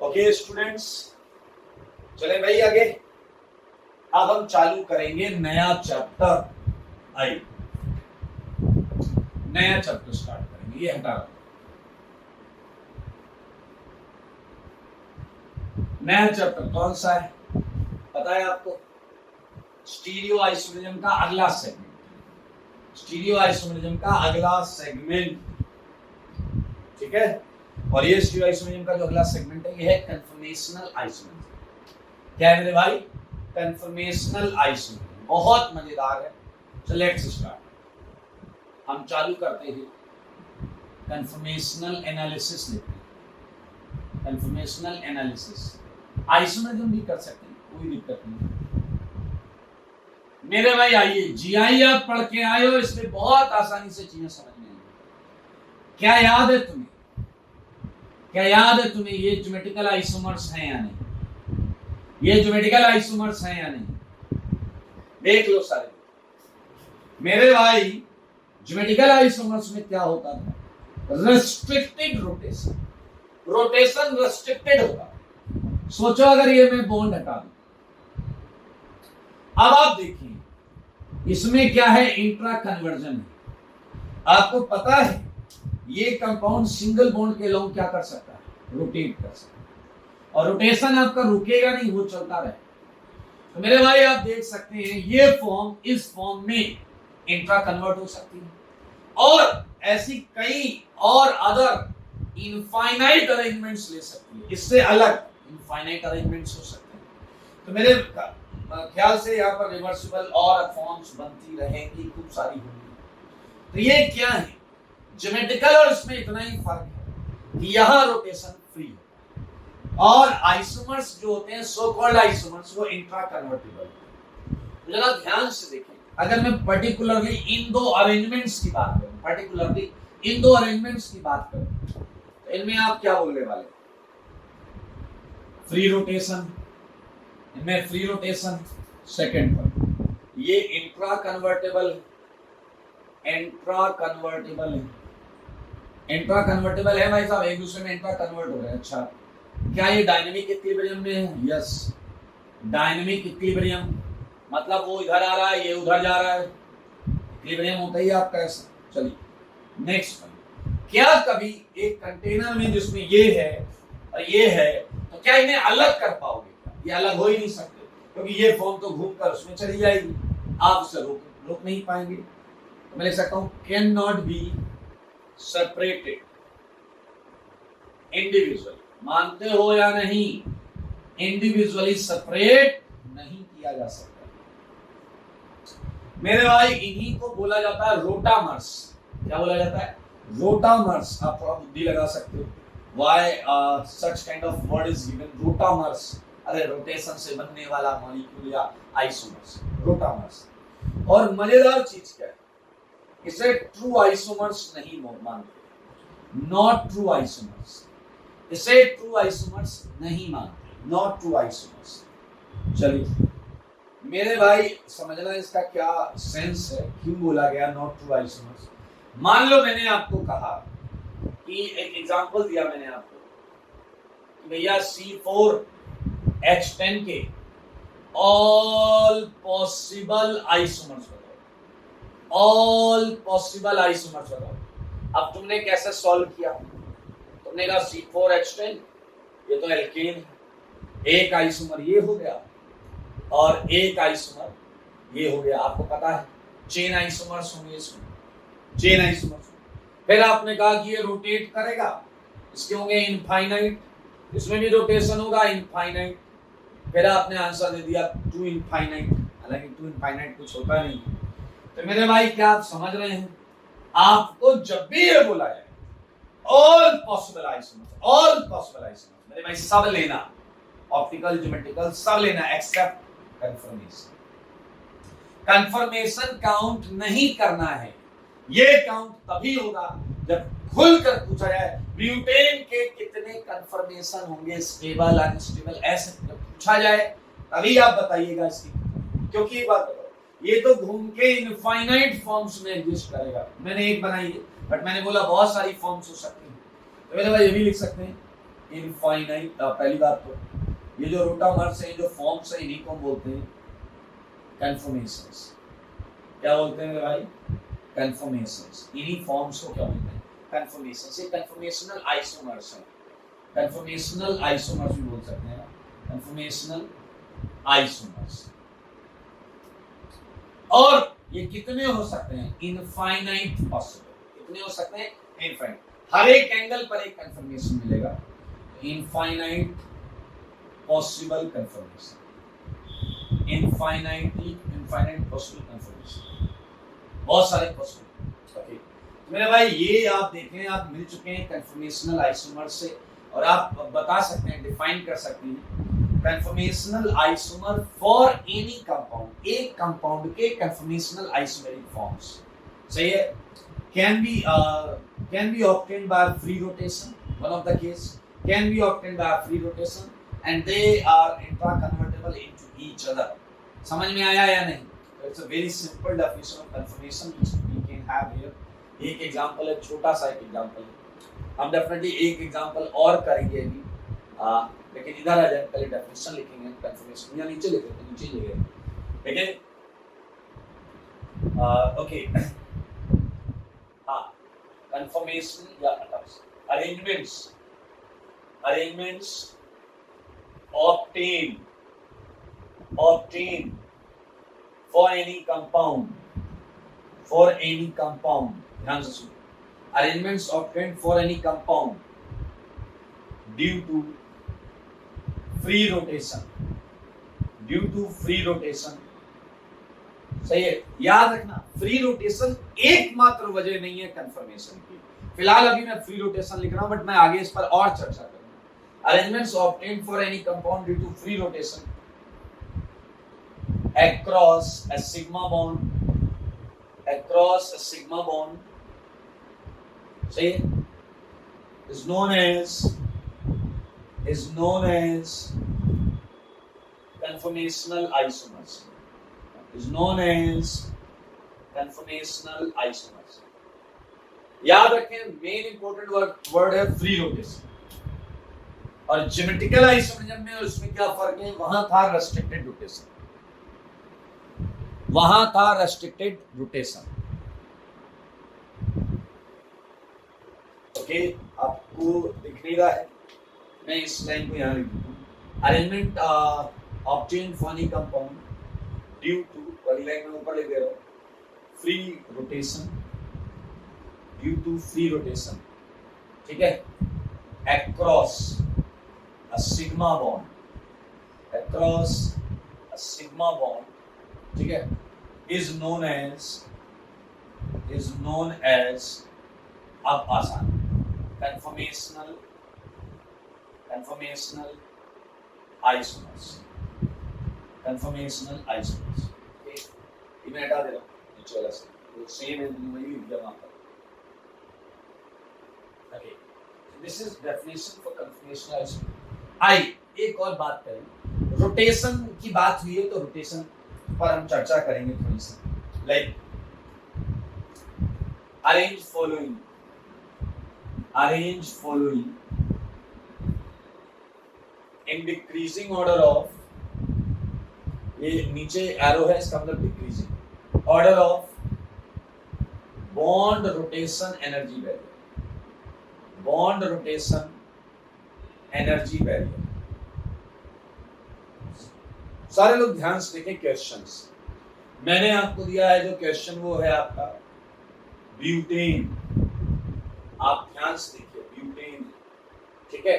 Okay students, चले भाई आगे। अब हम चालू करेंगे नया चैप्टर। आई नया चैप्टर स्टार्ट करेंगे। ये हटा रहा, नया चैप्टर कौन सा है पता है आपको? स्टीरियो आइसोमेरिज्म का अगला सेगमेंट। स्टीरियो आइसोमेरिज्म का अगला सेगमेंट, ठीक है। और ये स्टीरियो आइसोमेरिज्म का जो अगला सेगमेंट है, ये है कन्फर्मेशनल आइसोमेरिज्म। क्या है मेरे भाई? Conformational isomerism. बहुत मजेदार है। So let's start. हम चालू करते हैं कन्फर्मेशनल एनालिसिस लेते हैं। कन्फर्मेशनल एनालिसिस आइसोमेरिज्म भी कर सकते हैं, कोई दिक्कत नहीं मेरे भाई। आइए जीआई आप पढ़ के आए हो, इसमें बहुत आसानी से चीजें समझ में आएंगी। क्या याद है तुम्हें? क्या याद है तुम्हें ये ज्योमेट्रिकल आइसोमर्स हैं या नहीं? ये ज्योमेट्रिकल आइसोमर्स हैं या नहीं? देख लो सारे मेरे भाई। ज्योमेट्रिकल आइसोमर्स में क्या होता था? Restricted rotation. रोटेशन रेस्ट्रिक्टेड होगा। सोचो अगर ये मैं बॉन्ड हटा दूं, अब आप देखिए इसमें क्या है? इंट्रा कन्वर्जन है। आपको पता है ये कंपाउंड सिंगल बॉन्ड के लॉन्ग क्या कर सकता है? रोटेट कर सकता है। और रोटेशन आपका रुकेगा नहीं, वो चलता रहे। तो मेरे भाई आप देख सकते हैं ये फॉर्म इस फॉर्म में इंट्रा कन्वर्ट हो सकती है, और ऐसी कई और अदर इनफाइनाइट अरेंजमेंट्स ले सकती है। इससे अलग इनफाइनाइट अरेंजमेंट्स हो सकते हैं। तो मेरे ख्याल से यहाँ पर रिवर्सिबल और फॉर्म्स बनती रहेंगी, खूब सारी होंगी। तो ये क्या है? ज्योमेट्रिकल और इसमें इतना ही फर्क है कि यहाँ रोटेशन फ्री है, और आइसोमर्स जो होते हैं सो कॉल्ड आइसोमर्स, वो इंट्रा कन्वर्टिबल। जरा ध्यान से देखें, अगर मैं पर्टिकुलरली इन दो अरेंजमेंट्स की बात करूं, पर्टिकुलरली इन दो अरेंजमेंट्स की बात करूं, तो इनमें आप क्या बोलने वाले? Free rotation. इनमें फ्री रोटेशन सेकंड पर, ये इंट्रा कन्वर्टेबल। इंट्रा कन्वर्टेबल है, इंट्रा कन्वर्टेबल है भाई साहब, एक दूसरे में इंट्रा कन्वर्ट हो रहे हैं। अच्छा, क्या ये डायनेमिक इक्विलिब्रियम में है? यस, डायनेमिक इक्विलिब्रियम मतलब वो इधर आ रहा है, ये उधर जा रहा है। इक्विलिब्रियम होता ही आपका ऐसा। चलिए नेक्स्ट वन। क्या कभी एक कंटेनर में जिसमें ये है और ये है, तो क्या इन्हें अलग कर पाओगे? ये अलग हो ही नहीं सकते, क्योंकि ये फॉर्म तो घूमकर उसमें चली जाएगी, आप उसे रोक नहीं पाएंगे। तो मैं लिख सकता हूं can not be separated individually. मानते हो या नहीं? इंडिविजुअली सेपरेट नहीं किया जा सकता। मेरे भाई इन्हीं को बोला जाता है रोटामर्स। क्या बोला जाता है? रोटामर्स। आप थोड़ा बुद्धि लगा सकते हो, why such kind of word is given, rotamers. अरे रोटेशन से बनने वाला मॉलिक्यूल या आइसोमर्स, रोटामर्स। और मजेदार चीज क्या है, इसे ट्रू आइसोमर्स नहीं मानते, नॉट ट्रू आइसोमर्स। इसे ट्रू आइसोमर्स नहीं मानते, नॉट ट्रू आइसोमर्स। चलिए मेरे भाई समझना इसका क्या सेंस है, क्यों बोला गया नॉट ट्रू आइसोमर्स। मान लो मैंने आपको कहा कि एक एग्जांपल दिया मैंने आपको कि भैया C4H10 के ऑल पॉसिबल आइसोमर्स बताओ, ऑल पॉसिबल आइसोमर्स बताओ। अब तुमने कैसे सॉल्व किया? तुमने कहा C4H10 ये तो एल्केन है, एक आइसोमर ये हो गया और एक आइसोमर ये हो गया। आपको पता है चेन आइसोमर्स होंगे इसमें, चेन आइसोमर्स। फिर आपने कहा कि ये रोटेट करेगा, इसके होंगे इनफाइनाइट, इसमें भी रोटेशन होगा इनफाइनाइट। फिर आपने आंसर दे दिया टू इनफाइनाइट, हालांकि टू इनफाइनाइट कुछ होता नहीं। तो मेरे भाई क्या आप समझ रहे हैं? आपको जब भी ये बोला है all possible isomers, all possible isomers, मेरे भाई सब लेना, ऑप्टिकल ज्योमेट्रिकल सब लेना एक्सेप्ट कंफर्मेशन। कंफर्मेशन काउंट नहीं करना है। ये काउंट तभी होगा जब खुलकर पूछा जाए ब्यूटेन के कितने कंफर्मेशन होंगे, स्टेबल अनस्टेबल, ऐसे पूछा जाए तभी आप बताइएगा इसकी। क्योंकि ये बात बताओ, ये तो घूम के इनफाइनाइट फॉर्म्स में एग्जिस्ट करेगा। मैंने एक बनाई है, बट मैंने बोला बहुत सारी फॉर्म्स हो सकती हैं। तो मेरे भाई ये भी लिख सकते हैं इनफाइनाइट, पहली बात तो ये जो रोटामर्स है, जो फॉर्म्स है, इन्हीं को हम बोलते हैं कन्फर्मेशंस। क्या बोलते हैं भाई? कन्फर्मेशंस। इन्हीं फॉर्म्स को क्या बोलते हैं? कन्फर्मेशंस। ये कन्फर्मेशनल आइसोमर्स हैं। कन्फर्मेशनल आइसोमर्स भी बोल सकते हैं, कन्फर्मेशनल आइसोमर्स। और ये कितने हो सकते हैं? Infinite possible. कितने हो सकते हैं? इनफाइनाइट। हर एक एंगल पर एक कन्फर्मेशन मिलेगा। Infinite possible conformation, infinite possible conformation, बहुत सारे पॉसिबल। ओके, तो मेरे भाई ये आप देखें, आप मिल चुके हैं कन्फर्मेशनल आइसोमर से, और आप बता सकते हैं, डिफाइन कर सकते हैं conformational isomer for any compound. एक कंपाउंड के कन्फर्मेशनल आइसोमेरिक फॉर्म्स, सही है, can be obtained by free rotation. One of the case can be obtained by free rotation, and they are intra-convertible into each other. समझ में आया या नहीं? It's a very simple definition of conformation which we can have here. एक example है, छोटा सा एक एग्जांपल है। हम डेफिनेटली एक एग्जांपल और करेंगे अभी, लेकिन इधर आ जाए, पहले डेफिनेशन लिखेंगे कंफर्मेशन, या नीचे लिख लेते हैं, नीचे लिखेंगे, ठीक है? ओके, हाँ, conformation या arrangements obtained for any compound, ध्यान से सुनो, arrangements obtained for any compound due to free rotation, सही है। याद रखना, फ्री रोटेशन एकमात्र वजह नहीं है कंफर्मेशन की। फिलहाल अभी मैं फ्री रोटेशन लिख रहा हूं, बट मैं आगे इस पर और चर्चा करूंगा। Arrangements obtained for any compound due to free rotation across a sigma bond, सही है, is known as conformational isomers. याद रखें, मेन इंपॉर्टेंट वर्ड है फ्री रोटेशन। और ज्योमेट्रिकल आइसोमरिज्म में उसमें क्या फर्क है? वहां था रेस्ट्रिक्टेड रोटेशन, ओके, आपको दिख नहीं रहा है, मैं इस लाइन को यहां लिख दूं। Arrangement obtain for any compound due to, वाली लाइन में ऊपर लिख दे रहा हूं, फ्री रोटेशन, ठीक है, across a sigma bond, ठीक है, is known as अब आसान conformational isomers, मैं हटा दे रहा हूँ नीचे वाला से, तो सेम है, वही लिख दिया वहां पर। Okay, this is definition for conformational isomer. आई एक और बात करें, रोटेशन की बात हुई है तो रोटेशन पर हम चर्चा करेंगे थोड़ी सी। Like arrange following in decreasing order of, ये नीचे एरो है, इसका मतलब decreasing order of bond rotation energy barrier. सारे लोग ध्यान से देखें क्वेश्चंस। मैंने आपको दिया है जो क्वेश्चन, वो है आपका ब्यूटेन, आप ध्यान से देखिए, ब्यूटेन, ठीक है।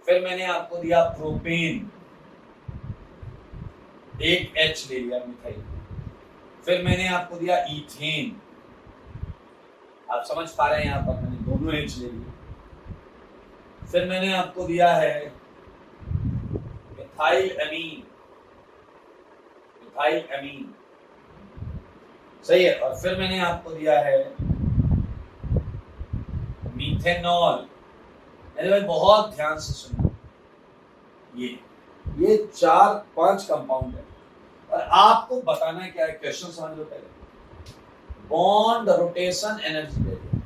फिर मैंने आपको दिया प्रोपेन, एक H ले लिया, मिथाइल। फिर मैंने आपको दिया इथेन, आप समझ पा रहे हैं, यहाँ पर मैंने दोनों H ले लिए। फिर मैंने आपको दिया है मिथाइल एमीन, सही है। और फिर मैंने आपको दिया है मीथेनॉल। मेरे भाई बहुत ध्यान से सुनना, ये 4-5 कंपाउंड है, और आपको बताना है क्या है, क्वेश्चन समझ लो पहले। बॉन्ड रोटेशन एनर्जी बैरियर,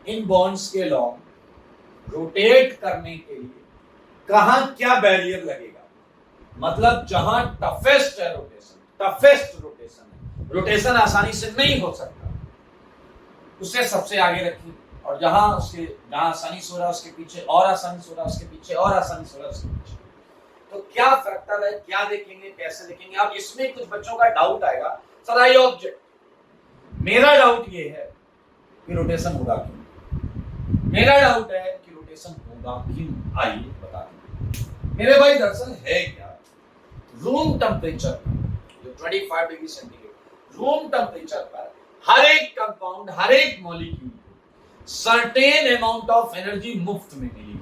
इन बॉन्ड्स के लॉन्ग रोटेट करने के लिए कहां क्या बैरियर लगेगा, मतलब जहां टफेस्ट है रोटेशन, टफेस्ट रोटेशन है, रोटेशन आसानी से नहीं हो सकता, उसे सबसे आगे रखिए। और जहां आसानी से हो रहा है उसके पीछे और आसानी से हो रहा है, उसके पीछे और आसानी से हो रहा है उसके पीछे। तो क्या फैक्टर है, क्या देखेंगे, कैसे देखेंगे। अब इसमें कुछ बच्चों का डाउट आएगा, सर आई ऑब्जेक्ट, मेरा डाउट ये है कि रोटेशन होगा क्यों, मेरा डाउट है कि रोटेशन होगा क्यों। आइए बता दें मेरे भाई, दरअसल है क्या, रूम टेम्परेचर जो 25 डिग्री सेंटीग्रेड रूम टेम्परेचर पर हर एक कंपाउंड, हर एक मॉलिक्यूल को सर्टेन अमाउंट ऑफ एनर्जी मुफ्त में मिलेगी।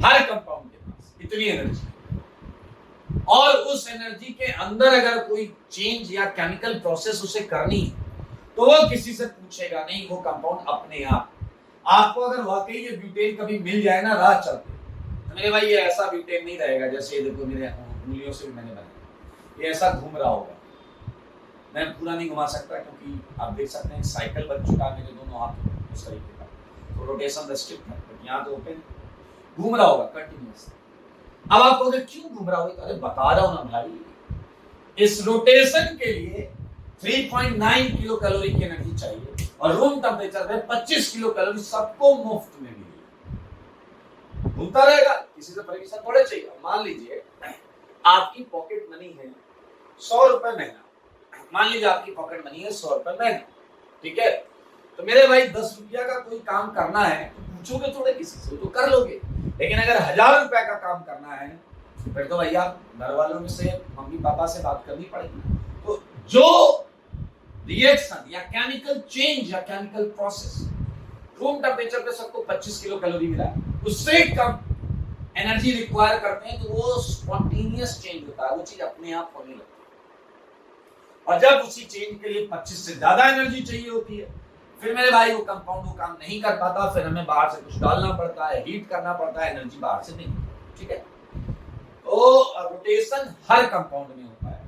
हर कंपाउंड के पास इतनी एनर्जी, और उस एनर्जी के अंदर अगर कोई चेंज या केमिकल प्रोसेस उसे करनी है तो वो किसी से पूछेगा नहीं, वो कंपाउंड अपने आप। आपको अगर वाकई ये ब्यूटेन कभी मिल जाए ना राह चलते, तो मेरे भाई ये ऐसा ब्यूटेन नहीं रहेगा जैसे ये देखो मेरे उंगलियों से भी मैंने बनाया, ये ऐसा घूम रहा होगा। मैं पूरा नहीं घुमा सकता क्योंकि आप देख सकते हैं साइकिल बन चुका है मेरे दोनों हाथों उस तरीके का, तो रोटेशन रेस्ट्रिक्ट है, बट यहाँ तो ओपन घूम रहा होगा कंटिन्यूअस। अब आप कहोगे क्यों घूम रहा होगा, अरे बता रहा हूं ना भाई, इस रोटेशन के लिए 3.9 किलो कैलोरी की एनर्जी चाहिए और रूम टेम्परेचर पे 25 किलो कैलोरी सबको मुफ्त में मिलेगी। घूमता रहेगा, किसी से परमिशन थोड़े चाहिए। मान लीजिए आपकी पॉकेट मनी है 100 रुपए महीना, मान लीजिए आपकी पॉकेट मनी है 100 रुपए महीना, ठीक है। तो मेरे भाई 10 रुपया का कोई काम करना है तो पूछोगे थोड़े किसी से, तो कर लोगे। लेकिन अगर 1000 रुपए का काम करना है फिर तो भैया घर वालों में से, मम्मी पापा से बात करनी पड़ेगी। तो जो रिएक्शन या केमिकल चेंज या केमिकल प्रोसेस रूम टेम्परेचर पे सबको 25 किलो कैलोरी मिला है, उससे कम एनर्जी रिक्वायर करते हैं तो वो स्पॉन्टेनियस चेंज होता है, वो चीज अपने आप होने लगती है। और जब उसी चेंज के लिए 25 से ज्यादा एनर्जी चाहिए होती है, फिर मेरे भाई वो कंपाउंड वो काम नहीं कर पाता, फिर हमें बाहर से कुछ डालना पड़ता है, हीट करना पड़ता है, एनर्जी बाहर से नहीं, ठीक है। तो रोटेशन हर कंपाउंड में होता है।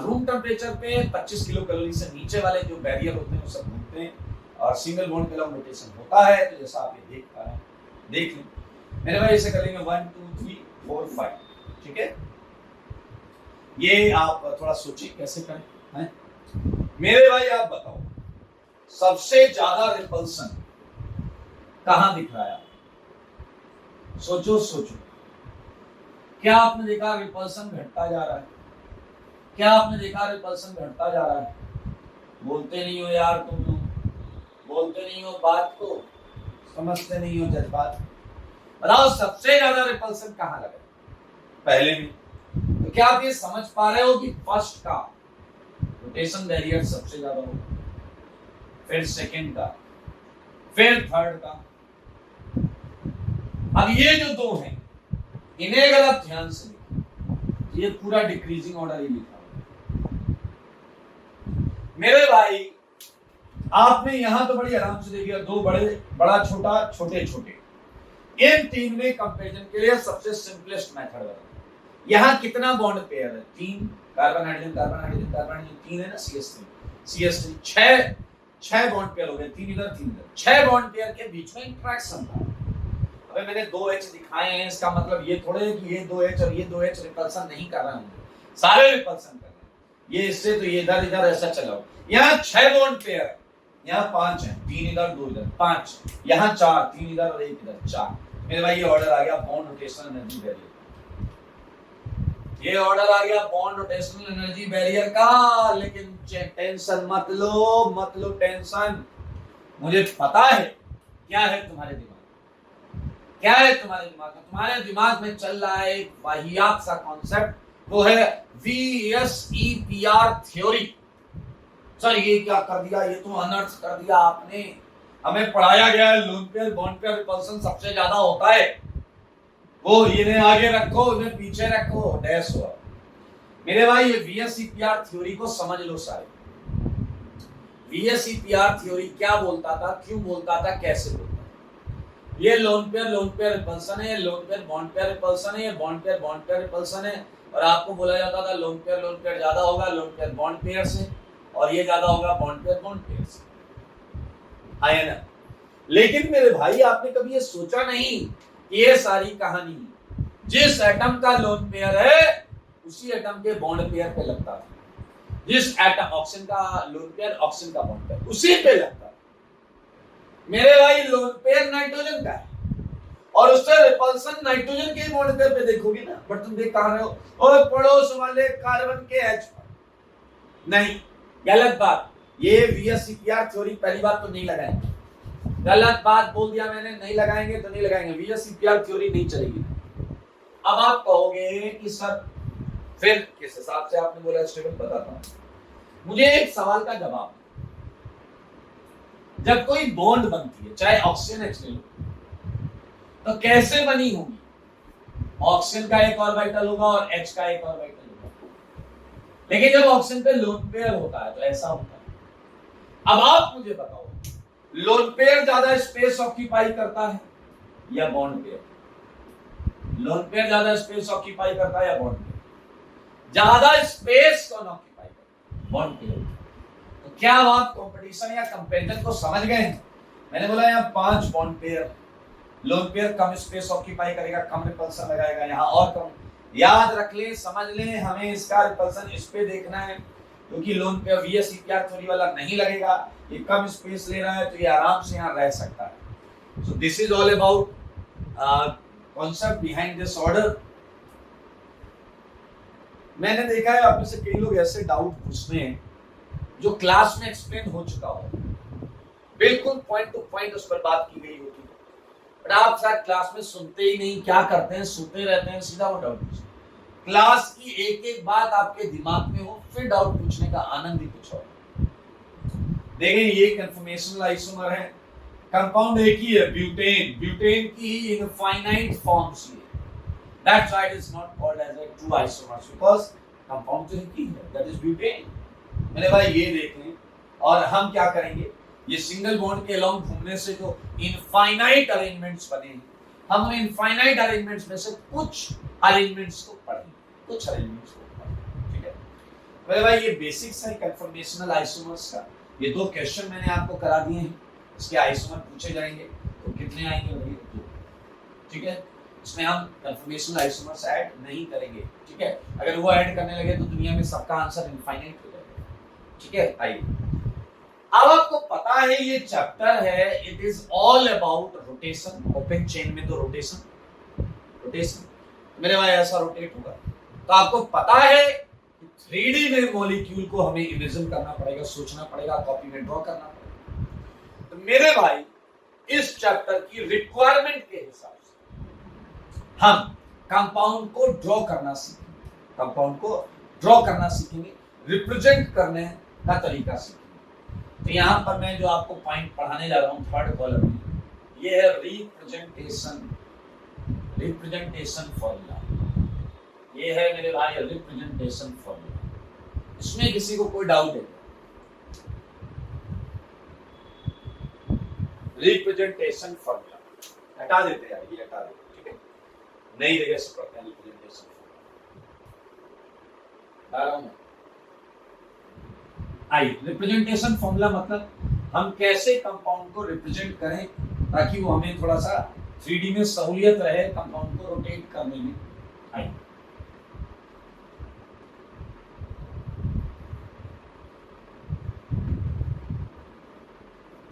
रूम टेम्परेचर पे 25 किलो कैलोरी से नीचे वाले जो बैरियर होते हैं वो सब घूमते हैं और सिंगल बॉन्ड पे लॉन्ग रोटेशन होता है। तो जैसा आप ये देख पा रहे हैं, देख लें मेरे भाई, ऐसे करेंगे 1 2 3 4 5, ठीक है। ये आप थोड़ा सोचिए कैसे करें हैं? मेरे भाई आप बताओ सबसे ज्यादा रिपल्सन कहां दिख रहा है? सोचो सोचो, क्या आपने देखा रिपल्सन घटता जा रहा है? क्या आपने देखा रिपल्सन घटता जा रहा है? बोलते नहीं हो यार तुम लोग, बोलते नहीं हो बात को, समझते नहीं हो जज्बात। बताओ सबसे ज्यादा रिपल्सन कहां लगा? पहले में। तो क्या आप ये समझ पा रहे हो कि फर्स्ट का रोटेशन बैरियर सबसे ज्यादा होगा, फिर सेकंड का, फिर थर्ड का। अब ये जो दो हैं इन्हें अगर आप ध्यान से देखो, ये पूरा डिक्रीजिंग ऑर्डर ही लिखा मेरे भाई। आपने यहां तो बड़ी आराम से देखिए, दो बड़े, बड़ा छोटा, छोटे छोटे, इन तीन में कंपैरिजन के लिए सबसे सिंपलेस्ट मेथड है। यहां कितना बॉन्ड पेयर है? 3 carbon hydrogen carbon hydrogen carbon hydrogen 3 है ना, CH3 6 बॉन्ड पेयर हो गए, 3 इधर 3 इधर। 6 बॉन्ड पेयर के बीच में इंटरेक्शन था। अबे मैंने 2H दिखाए हैं, इसका मतलब ये थोड़े कि ये 2H और ये 2H रिपल्सन नहीं कर रहे होंगे, सारे रिपल्सन कर रहे हैं। ये इससे तो ये इधर इधर ऐसा चला। यहाँ 6 बॉन्ड पेयर है, यहाँ 5 है, 3 इधर 2 इधर 5, यहाँ 4, 3 इधर और 1 इधर 4। मेरे भाई ये ऑर्डर आ गया बॉन्ड रोटेशनल एनर्जी बैरियर। ये ऑर्डर आ गया बॉन्ड रोटेशनल एनर्जी बैरियर का। लेकिन टेंशन मत लो टेंशन। मुझे पता है क्या है तुम्हारे दिमाग, क्या है तुम्हारे दिमाग में। तुम्हारे दिमाग में चल रहा है एक वाहियात सा कॉन्सेप्ट, वो है VSEPR थ्योरी। सर ये क्या कर दिया, ये तो अनर्थ कर दिया आपने। हमें पढ़ाया गया है lone pair bond pair repulsion सबसे ज्यादा होता है। वो इन्हें आगे रखो, इन्हें पीछे रखो, डैश हुआ। मेरे भाई ये VSEPR थ्योरी को समझ लो सारे। VSEPR थ्योरी क्या बोलता था, क्यों बोलता था, कैसे बोलता था? ये लोन पेयर रिपल्सन है, lone pair bond pair repulsion है, ये बॉन्ड पेयर रिपल्सन है। और आपको बोला जाता था लोन पेयर ज्यादा होगा लोन पेयर बॉन्ड पेयर से, और ये ज्यादा होगा बॉन्ड पेयर से। आया ना? लेकिन मेरे भाई आपने कभी ये सोचा नहीं कि ये सारी कहानी जिस एटम का लोन पेयर है उसी एटम के बॉन्ड पेयर पे लगता था। जिस एटम ऑक्सीजन का लोन पेयर ऑक्सीजन का बॉन्ड पेयर उसी पे लगता था। मेरे भाई लोन पेयर नाइट्रोजन का है और उससे रिपल्सन नाइट्रोजन के बॉन्ड पेयर पे देखोगे ना, बट तुम देख कहां रहे हो, और पड़ोस वाले कार्बन के H पर। नहीं, गलत बात। ये VSEPR थ्योरी पहली बात तो नहीं लगाएंगे, गलत बात बोल दिया मैंने, नहीं लगाएंगे तो नहीं लगाएंगे, VSEPR थ्योरी नहीं चलेगी। अब आप कहोगे कि सर फिर किस हिसाब से आपने बोला स्टेटमेंट, बताता हूं। मुझे एक सवाल का जवाब, जब कोई बॉन्ड बनती है चाहे ऑक्सीजन H ले लो, तो कैसे बनी होगी? ऑक्सीजन का एक ऑर्बिटल होगा और H का एक ऑर्बिटल होगा, लेकिन जब ऑक्सीजन पे लोन पेयर होता है तो ऐसा होता है। अब आप मुझे बताओ, लोन पेयर ज्यादा स्पेस ऑक्यूपाई करता है या बॉन्ड पेयर? लोन पेयर ज्यादा स्पेस ऑक्यूपाई करता है या बॉन्ड पेयर? ज्यादा स्पेस कौन ऑक्यूपाई करता है? Bond pair. तो क्या आप कंपटीशन या कंपैरिजन को समझ गए हैं? मैंने बोला यहाँ 5 बॉन्ड पेयर, लोन पेयर कम स्पेस ऑक्यूपाई करेगा, कम रिपल्सन लगाएगा, यहाँ और कम। याद रख ले, समझ ले, हमें इसका रिपल्सन इस पे देखना है, क्योंकि लोन पेयर VSEPR थ्योरी वाला नहीं लगेगा, ये कम स्पेस ले रहा है तो ये आराम से यहाँ रह सकता है। So this is all about concept behind this order. मैंने देखा है आप में से कई लोग ऐसे डाउट पूछते हैं जो क्लास में एक्सप्लेन हो चुका हो, बिल्कुल पॉइंट टू पॉइंट उस पर बात की गई होती है, बट आप शायद क्लास में सुनते ही नहीं, क्या करते हैं, सोते रहते हैं, सीधा वो डाउट पूछते हैं। क्लास की एक एक बात आपके दिमाग में हो, फिर डाउट पूछने का आनंद ही कुछ और। देखें, ये कंफर्मेशनल आइसोमर है, कंपाउंड एक ही है, ब्यूटेन। ब्यूटेन की इनफाइनाइट फॉर्म्स है, that's why it is not called as a true isomers, because compound तो एक ही है, दैट इज ब्यूटेन। मेरे भाई ये देख लें, और हम क्या करेंगे, ये सिंगल बॉन्ड के अलोंग घूमने से जो इनफाइनाइट अरेंजमेंट्स बने हैं, हम उन इनफाइनाइट अरेंजमेंट्स में से कुछ अरेंजमेंट्स को पढ़ेंगे, कुछ अरेंजमेंट्स को पढ़ेंगे, ठीक है मेरे भाई। ये बेसिक्स है कंफर्मेशनल आइसोमर्स का। ये 2 क्वेश्चन मैंने आपको करा दिए हैं, इसके आइसोमर पूछे जाएंगे, तो कितने आएंगे भाई? 2, ठीक है। इसमें हम कंफर्मेशनल आइसोमर्स ऐड नहीं करेंगे, ठीक है। अगर वो ऐड करने लगे तो दुनिया में सबका आंसर इनफाइनाइट हो जाएगा, ठीक है। आइए, अब आपको पता है ये चैप्टर है, it is all about rotation. Open chain में तो रोटेशन मेरे भाई ऐसा रोटेट होगा, तो आपको पता है 3D में मॉलिक्यूल को हमें इमेजिन करना पड़ेगा, सोचना पड़ेगा, कॉपी में ड्रॉ करना पड़ेगा। तो मेरे भाई इस चैप्टर की रिक्वायरमेंट के हिसाब से हम कंपाउंड को ड्रॉ करना सीखेंगे, रिप्रेजेंट करने का तरीका सीखेंगे। तो यहां पर मैं जो आपको पॉइंट पढ़ाने जा रहा हूं 3rd कॉलम में, ये है रिप्रेजेंटेशन फॉर्मूला। ये है मेरे भाई रिप्रेजेंटेशन फॉर्मूला। इसमें किसी को कोई डाउट है? रिप्रेजेंटेशन फॉर्मूला हटा देते यार, ये हटा देते, ठीक है। नई जगह से पढ़ते हैं रिप्रेजेंटेशन फॉर्मूला। आई रिप्रेजेंटेशन फॉर्मूला मतलब हम कैसे कंपाउंड को रिप्रेजेंट करें ताकि वो हमें थोड़ा सा 3D में सहूलियत रहे कंपाउंड को रोटेट करने में। आई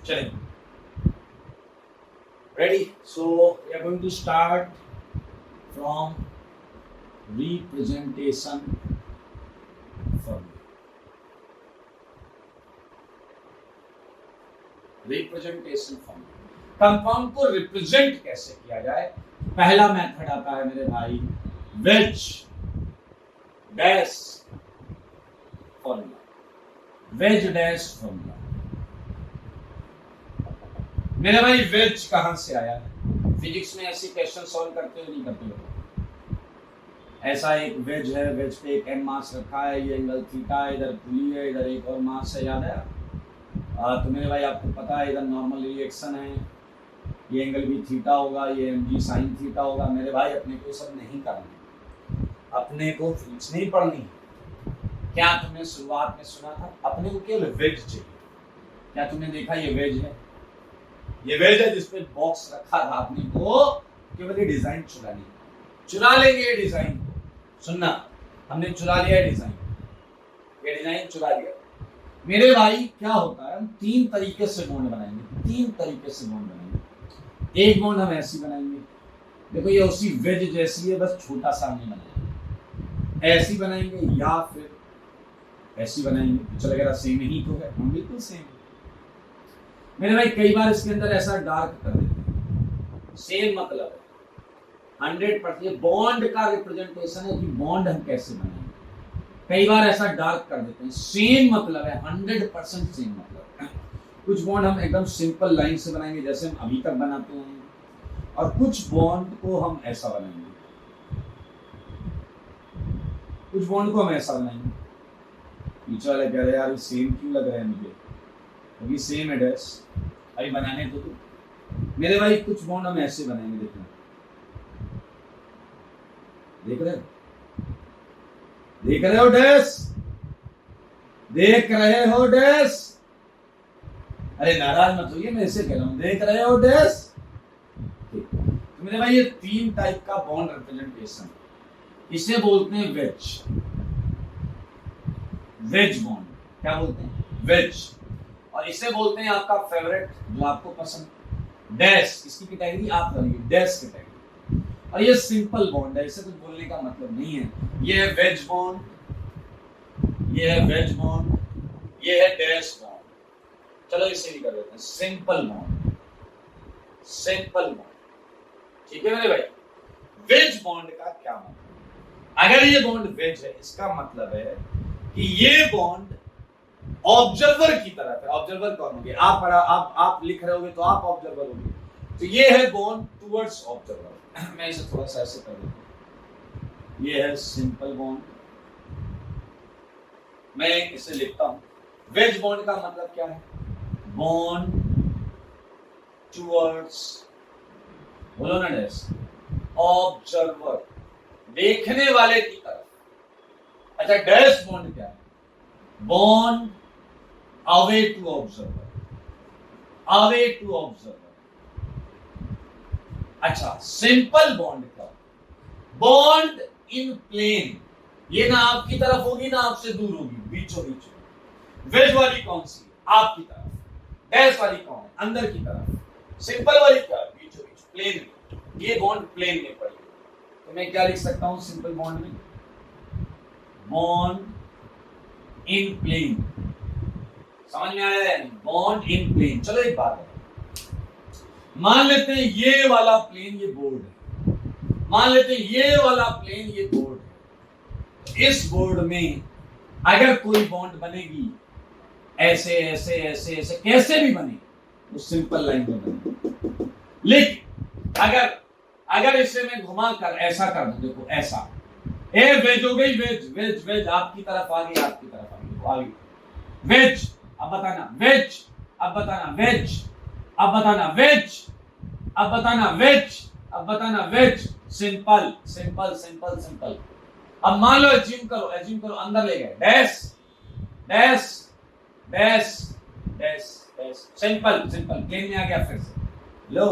चलें, ready? So we are going to start from representation formula. Representation formula, compound को रिप्रेजेंट कैसे किया जाए। पहला मेथड आता है मेरे भाई veg dash formula. Veg dash formula मेरे भाई वेज कहां से आया है? फिजिक्स में ऐसे क्वेश्चन सॉल्व करते हो नहीं करते हो? ऐसा एक वेज है, वेज पे एक n मास रखा है, ये एंगल थीटा है, इधर पुली है, इधर एक और मास है, याद है? तो मेरे भाई आपको पता है इधर नॉर्मल रिएक्शन है, ये एंगल भी थीटा होगा, ये mg साइन थीटा होगा। मेरे भाई अपने को सब नहीं करना, अपने को फिजिक्स नहीं पढ़नी। क्या तुमने शुरुआत में सुना था? अपने को केवल वेज चाहिए। क्या तुमने देखा ये वेज है? ये वेज है जिसपे बॉक्स रखा था आपने को, केवल ये डिजाइन चुरा लेंगे ये डिजाइन। सुनना, हमने चुरा लिया है डिजाइन, ये डिजाइन चुरा लिया। मेरे भाई क्या होता है, हम तीन तरीके से बॉन्ड बनाएंगे, तीन तरीके से बॉन्ड बनाएंगे। एक बॉन्ड हम ऐसी बनाएंगे, देखो ये उसी वेज जैसी है, बस छोटा सा हमने बनाया। ऐसी बनाएंगे या फिर ऐसी बनाएंगे, तो चलेगा सेम ही तो है, हम बिल्कुल सेम। मेरे भाई कई बार इसके अंदर ऐसा डार्क कर देते हैं, सेम मतलब है 100% बॉन्ड का रिप्रेजेंटेशन है कि बॉन्ड हम कैसे बनाएंगे। कई बार ऐसा डार्क कर देते हैं, सेम मतलब है 100% सेम मतलब है। कुछ बॉन्ड हम एकदम सिंपल लाइन से बनाएंगे जैसे हम अभी तक बनाते हैं, और कुछ बॉन्ड को हम ऐसा बनाएंगे, कुछ बॉन्ड को हम ऐसा बनाएंगे। पीछे वाले कह रहे यार सेम क्यों लग रहा है मुझे, क्योंकि सेम एड्रेस अभी बनाने तो मेरे भाई कुछ बॉन्ड हम ऐसे बनाएंगे। देखना, देख रहे हो, देख रहे हो डैश, देख रहे हो डैश, अरे नाराज मत होइए, मैं ऐसे कह रहा हूं, देख रहे हो डैश। तो मेरे भाई ये तीन टाइप का बॉन्ड रिप्रेजेंटेशन, इसे बोलते हैं वेज, वेज बॉन्ड। क्या बोलते हैं? वेज। और इसे बोलते हैं आपका फेवरेट, जो आपको पसंद, डैश। इसकी कैटेगरी आप करेंगे डैश कैटेगरी। और ये सिंपल बॉन्ड है, इसे कुछ बोलने का मतलब नहीं है। ये है वेज बॉन्ड, ये है वेज बॉन्ड, ये है डैश बॉन्ड। चलो इसे भी कर देते हैं सिंपल बॉन्ड, सिंपल बॉन्ड। ठीक है मेरे भाई, वेज बॉन्ड का क्या मतलब? अगर ये बॉन्ड वेज है, इसका मतलब है कि ये बॉन्ड ऑब्जर्वर की तरफ है। ऑब्जर्वर कौन होंगे? आप लिख रहे होगे तो आप ऑब्जर्वर होंगे। तो ये है बॉन्ड टुवर्ड्स ऑब्जर्वर। मैं इसे थोड़ा सा ऐसे कर देता हूं, ये है सिंपल बॉन्ड, मैं इसे लिखता हूं। वेज बॉन्ड का मतलब क्या है? बॉन्ड टुवर्ड्स, बोलो ना डैश, ऑब्जर्वर, देखने वाले की तरफ। अच्छा, डैश बॉन्ड क्या है? Bond away to observer, away to observer. अच्छा, सिंपल बॉन्ड का बॉन्ड इन प्लेन, ये ना आपकी तरफ होगी ना आपसे दूर होगी, बीचों बीच। वेज वाली कौन सी? आपकी तरफ। डैश वाली कौन है? अंदर की तरफ। सिंपल वाली क्या? बीचों बीच, प्लेन में। ये बॉन्ड प्लेन में पड़ेगी। तो मैं क्या लिख सकता हूं सिंपल बॉन्ड में? Bond in plane. समझ में आया है? Bond in plane. चलो एक बात है, मान लेते हैं ये वाला प्लेन ये बोर्ड है, मान लेते हैं ये वाला प्लेन ये बोर्ड है। इस बोर्ड में अगर कोई बॉन्ड बनेगी, ऐसे ऐसे ऐसे ऐसे कैसे भी बने, तो सिंपल लाइन में बने। लेकिन अगर इसे मैं घुमा कर ऐसा कर दूं, देखो ऐसा, ए वेज हो गई, वेज वेज वेज, आपकी तरफ आ गई, आपकी तरफ आ गई, वेज। अब बताना वेज, अब बताना वेज, अब बताना वेज, अब बताना वेज, अब बताना wedge. Simple simple simple simple. अब मान लो एज्यूम करो अंदर ले गए, dash dash dash dash dash. Simple simple, plane में आ गया फिर से। लो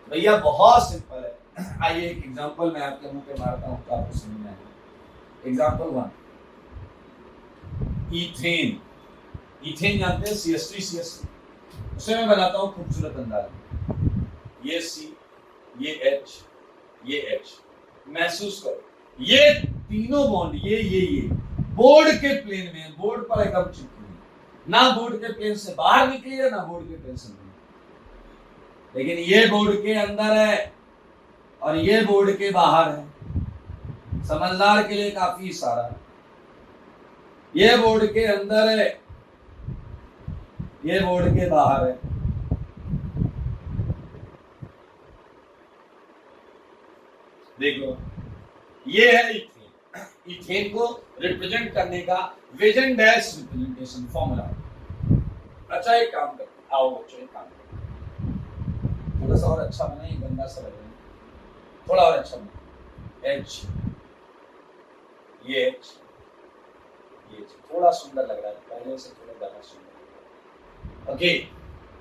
भैया बहुत सिंपल है। आइए एक एग्जांपल मैं आपके मुंह पे मारता हूं तो आपको समझ में आएगा। Example 1, ethane. ईथेन जानते हैं, CH3CH3। उसे मैं बनाता हूं खूबसूरत अंदाज में। ये C, ये H, ये H। महसूस करो, ये तीनों बॉन्ड, ये बोर्ड के प्लेन में, बोर्ड पर एकदम चिपकी हुई, ना बोर्ड के प्लेन से बाहर निकली है ना बोर्ड के प्लेन से निकली। लेकिन ये बोर्ड के अंदर है और ये बोर्ड के बाहर है। समझदार के लिए काफी इशारा है। ये बोर्ड के अंदर है, ये बोर्ड के बाहर है। देखो, ये है इथेन। इथेन को रिप्रेजेंट करने का वेजन डैश रिप्रेजेंटेशन फॉर्मूला। अच्छा एक काम करते, आओ बच्चों एक काम करते, थोड़ा सा और अच्छा बनाइए, गंदा सा लग रहा है, थोड़ा और अच्छा बनाइए। H, ये H, ये थोड़ा सुंदर लग रहा है, पहले से थोड़ा ज्यादा सुंदर। ओके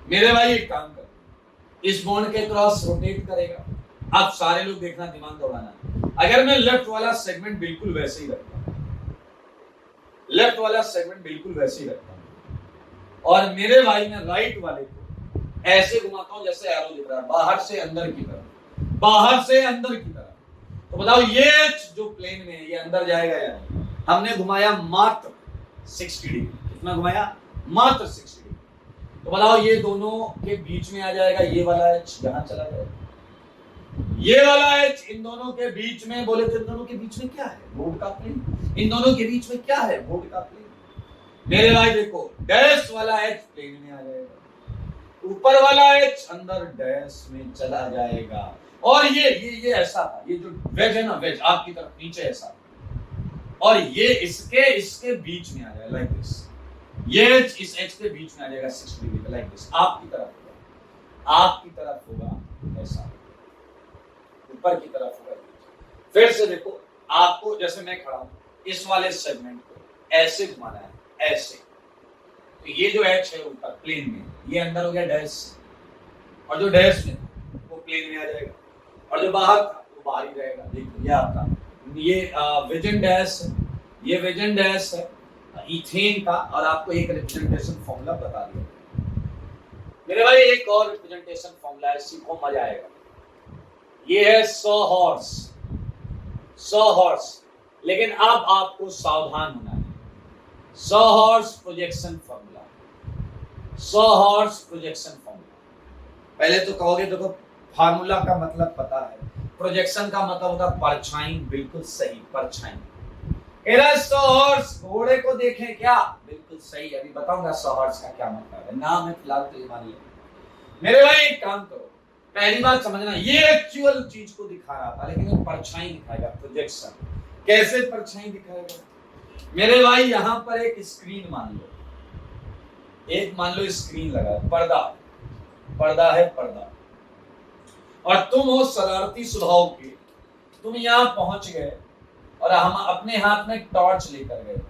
मेरे भाई एक काम कर, इस बॉन्ड के क्रॉस रोटेट करेगा। अब सारे लोग देखना, दिमाग दौड़ाना। अगर मैं लेफ्ट वाला सेगमेंट बिल्कुल वैसे ही रखता हूं, लेफ्ट वाला सेगमेंट बिल्कुल वैसे ही रखता हूं, और मेरे भाई मैं राइट वाले को ऐसे घुमाता हूं जैसे एरो दिख रहा है, बाहर से अंदर की तरफ, बाहर से अंदर की तरफ, तो बताओ ये जो प्लेन में है ये अंदर जाएगा या नहीं? हमने घुमाया मात्र 60 डिग्री। कितना घुमाया? मात्र 60 डिग्री। तो बताओ ये दोनों के बीच में आ जाएगा, ये वाला एच यहां चला जाएगा, ये वाला एच इन दोनों के बीच में। बोले तो इन दोनों के बीच में क्या है? बोर्ड का प्लेन। इन दोनों के बीच में क्या है? बोर्ड का प्लेन। मेरे भाई देखो, डैश वाला एच प्लेन में आ जाएगा, ऊपर वाला एच अंदर डैश में चला जाएगा। और ये ऐसा था, ये जो वेज है ना, वेज आपकी तरफ नीचे ऐसा, और ये इसके बीच में आ जाएगा लाइक दिस। ये एच इस एच के बीच में आ जाएगा 60 डिग्री पे लाइक दिस। आपकी तरफ होगा, आपकी तरफ होगा ऐसा, ऊपर की तरफ होगा। फिर से देखो, आपको जैसे मैं खड़ा हूं, इस वाले सेगमेंट को ऐसे घुमाना है, ऐसे। तो ये जो एच है ऊपर प्लेन में, ये अंदर हो गया डैश, और जो डैश में वो प्लेन में आ जाएगा, और जो बाहर था वो बाहर ही रहेगा। देखो ये आपका, ये विजन डैश है, ये विजन डैश है इथेन का, और आपको एक रिप्रेजेंटेशन फॉर्मूला बता दिया। मेरे भाई एक और रिप्रेजेंटेशन फॉर्मूला है, सीखो मजा आएगा। ये है 100 हॉर्स, 100 हॉर्स। लेकिन अब आपको सावधान होना है। 100 horse projection formula, 100 horse projection formula. पहले तो कहोगे देखो फार्मूला का मतलब पता है, प्रोजेक्शन का मतलब होता है परछाई। बिल्कुल सही, परछाई। 100 हॉर्स, घोड़े को देखें क्या? बिल्कुल सही। अभी बताऊंगा 100 हॉर्स का क्या मतलब है। नाम है फिलहाल तो ये मान लिया। मेरे भाई एक काम करो, पहली बात समझना, ये एक्चुअल चीज को दिखा रहा था, लेकिन ये परछाई दिखाएगा, प्रोजेक्शन। कैसे परछाई दिखाएगा? मेरे भाई यहाँ पर एक स्क्रीन मान लो, एक मान लो स्क्रीन लगा है, पर्दा, पर्दा है, पर्दा, और तुम हो शरारती स्वभाव के, तुम यहाँ पहुंच गए और हम अपने हाथ में टॉर्च लेकर गए,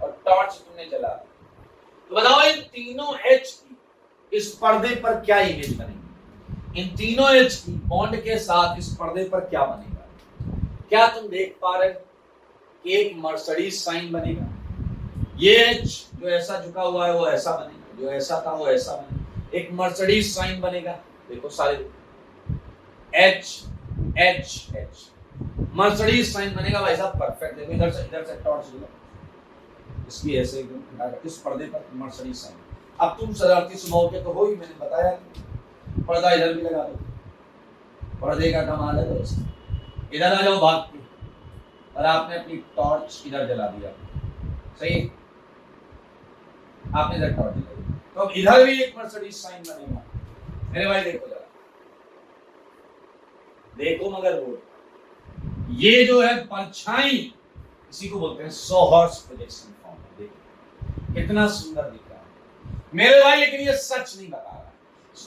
और टॉर्च तुमने जला। तो बताओ इन तीनों एच की इस पर्दे पर क्या इमेज बनेगी? इन तीनों एच की बॉन्ड के साथ इस पर्दे पर क्या बनेगा? क्या तुम देख पा रहे हो कि एक मर्सिडीज साइन बनेगा? ये एच जो ऐसा झुका हुआ है वो ऐसा बनेगा, जो ऐसा था वो ऐसा बनेगा। एक मर्सिडीज साइन बनेगा, देखो सारे H H H, Mercedes sign बनेगा भाई साहब, परफेक्ट। देखो इधर से टॉर्च लो, इसकी ऐसे इस पर्दे पर मर्सिडीज साइन। अब तुम शरारती स्वभाव के तो हो ही, मैंने बताया, पर्दा इधर भी लगा दो, पर्दे का कमाल है दोस्त। इधर आ जाओ भाग के, और आपने अपनी टॉर्च इधर जला दिया, सही, आपने इधर टॉर्च जला दी, तो अब इधर भी एक मर्सिडीज साइन बनेगा। मेरे भाई देखो जरा, देखो मगर वो ये जो है परछाई, इसी को बोलते हैं 100 हॉर्स प्रोजेक्शन फॉर्मूला। देखो कितना सुंदर दिख रहा है मेरे भाई, लेकिन ये सच नहीं बता रहा है।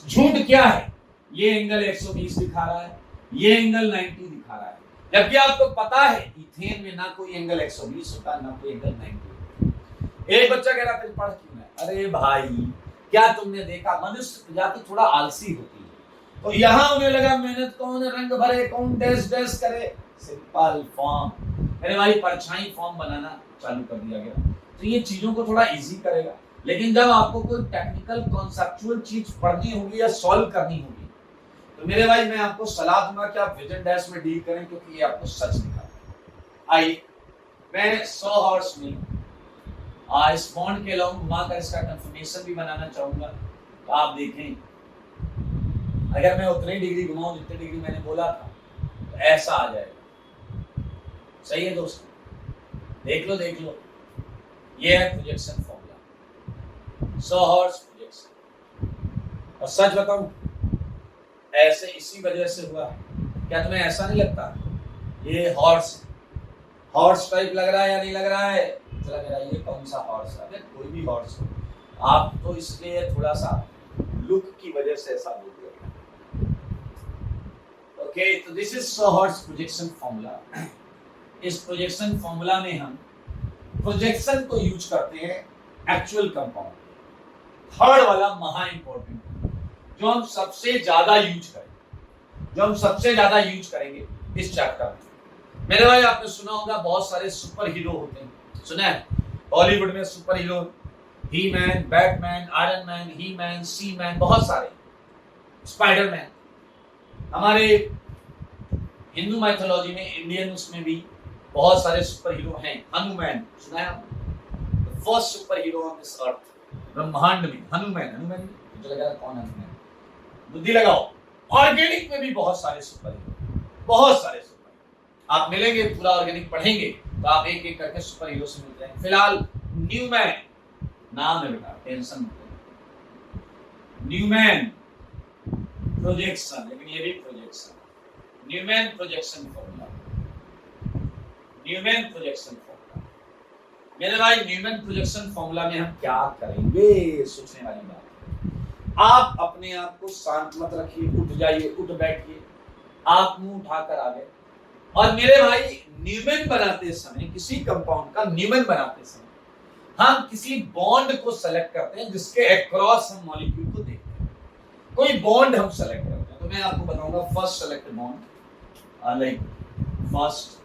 झूठ क्या है? ये एंगल 120 दिखा रहा है, ये एंगल 90 दिखा रहा है, जबकि आपको पता है इथेन में ना कोई एंगल 120 होता है, ना कोई एंगल 90। एक बच्चा कह रहा था पढ़ क्यों है? अरे भाई क्या तुमने देखा, मनुष्य प्रजाति थोड़ा आलसी होती है, तो यहां उन्हें लगा मेहनत कौन रंग भरे, कौन डैश डैश करे, सिंपल फॉर्म। मेरे भाई परछाई फॉर्म बनाना चालू कर दिया गया, तो ये चीजों को थोड़ा इजी करेगा। लेकिन जब आपको कोई टेक्निकल कॉन्सेप्चुअल चीज पढ़नी होगी या सॉल्व करनी होगी, तो मेरे भाई मैं आपको सलाह दूंगा कि आप विजन डैश में डील करें, क्योंकि ये आपको सच दिखाता है। आइए मैं 100 हॉर्स में इस बॉन्ड के अलावा घुमाकर इसका कंफर्मेशन भी बनाना चाहूंगा, तो आप देखें अगर मैं उतने डिग्री घुमाऊं जितने डिग्री मैंने बोला था, तो ऐसा आ जाएगा। सही है दोस्तों, देख लो देख लो, ये है प्रोजेक्शन फॉर्मूला, 100 हॉर्स प्रोजेक्शन। और सच बताऊं, ऐसे इसी वजह से हुआ। क्या तुम्हें ऐसा नहीं लगता ये हॉर्स टाइप लग रहा है या नहीं लग रहा है? लग रहा है। ये कौन सा हॉर्स है? कोई भी हॉर्स हो, आप तो इसलिए थोड़ा सा लुक की वजह से ऐसा बोल दिया। ओके, तो this is 100 horse projection formula. इस प्रोजेक्शन फॉर्मूला में हम प्रोजेक्शन को यूज करते हैं एक्चुअल कंपाउंड। थर्ड वाला महा इंपॉर्टेंट, जो हम सबसे ज्यादा यूज करेंगे, जो हम सबसे ज्यादा यूज करेंगे इस चैप्टर में। मेरे भाई आपने सुना होगा बहुत सारे सुपर हीरो होते हैं, सुना है हॉलीवुड में सुपर हीरो, ही मैन, बैटमैन, आयरन मैन, ही मैन, सी मैन, बहुत सारे, स्पाइडरमैन। हमारे हिंदू माइथोलॉजी में, इंडियन उसमें भी बहुत सारे सुपर हीरो हैं। हनुमान सुना है आपने? First super hero on this earth, ब्रह्मांड में हनुमान। हनुमान मुझे लगा कौन है हनुमान, बुद्धि लगाओ। ऑर्गेनिक में भी बहुत सारे सुपर हीरो, बहुत सारे सुपर हीरो आप मिलेंगे, पूरा ऑर्गेनिक पढ़ेंगे तो आप एक एक करके सुपर हीरो से मिल जाएंगे। फिलहाल न्यूमैन नाम है बेटा, टेंशन मत लो। न्यूमैन प्रोजेक्शन, लेकिन ये भी projection, Newman projection formula, Newman projection formula. मेरे भाई न्यूमैन प्रोजेक्शन फॉर्मूला में हम क्या करेंगे, सोचने वाली बात है। आप अपने आप को शांत मत रखिए, उठ जाइए, उठ बैठिए, आप मुंह उठाकर आ गए। और मेरे भाई न्यूमैन बनाते समय, किसी कंपाउंड का न्यूमैन बनाते समय हम किसी बॉन्ड को सेलेक्ट करते हैं जिसके अक्रॉस हम मॉलिक्यूल को देखते हैं। कोई बॉन्ड हम सेलेक्ट करते हैं, तो मैं आपको बताऊंगा first select bond, like first